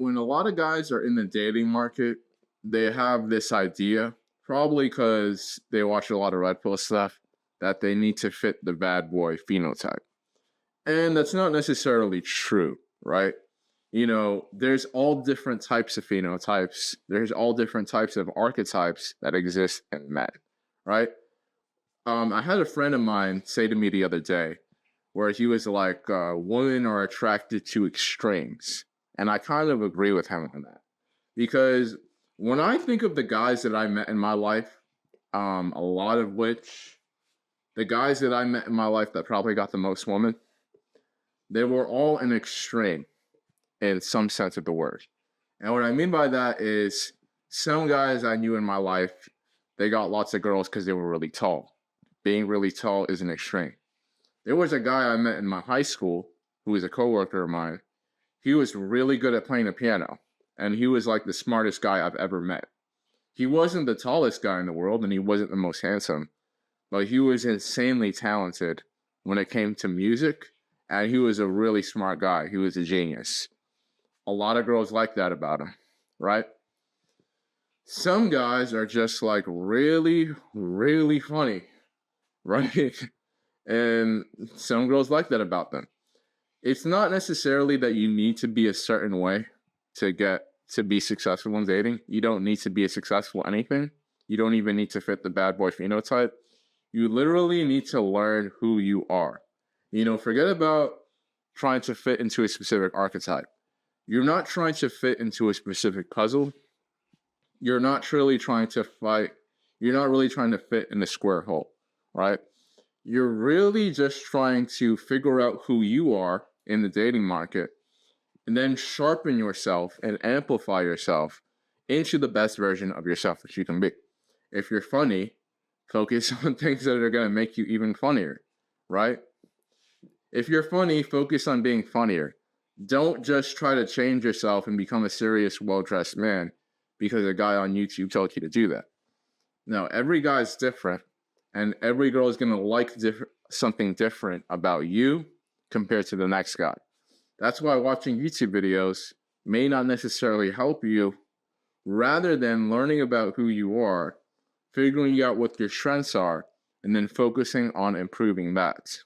when a lot of guys are in the dating market, they have this idea, probably because they watch a lot of Red Pill stuff, that they need to fit the bad boy phenotype. And that's not necessarily true, right? There's all different types of phenotypes. There's all different types of archetypes that exist in men, right? I had a friend of mine say to me the other day, where he was like, women are attracted to extremes. And I kind of agree with him on that. Because when I think of the guys that I met in my life, a lot of which, the guys that I met in my life that probably got the most women, they were all an extreme in some sense of the word. And what I mean by that is some guys I knew in my life, they got lots of girls because they were really tall. Being really tall is an extreme. There was a guy I met in my high school who was a coworker of mine. He was really good at playing the piano, and he was like the smartest guy I've ever met. He wasn't the tallest guy in the world, and he wasn't the most handsome, but he was insanely talented when it came to music, and he was a really smart guy. He was a genius. A lot of girls like that about him, right? Some guys are just like really, really funny, right? And some girls like that about them. It's not necessarily that you need to be a certain way to be successful in dating. You don't need to be a successful anything. You don't even need to fit the bad boy phenotype. You literally need to learn who you are. Forget about trying to fit into a specific archetype. You're not trying to fit into a specific puzzle. You're not really trying to fight. You're not really trying to fit in a square hole, right? You're really just trying to figure out who you are in the dating market and then sharpen yourself and amplify yourself into the best version of yourself that you can be. If you're funny, focus on things that are going to make you even funnier, right? If you're funny, focus on being funnier. Don't just try to change yourself and become a serious, well-dressed man because a guy on YouTube told you to do that. No, every guy's different, and every girl is going to like something different about you compared to the next guy. That's why watching YouTube videos may not necessarily help you. Rather than learning about who you are, figuring out what your strengths are, and then focusing on improving that.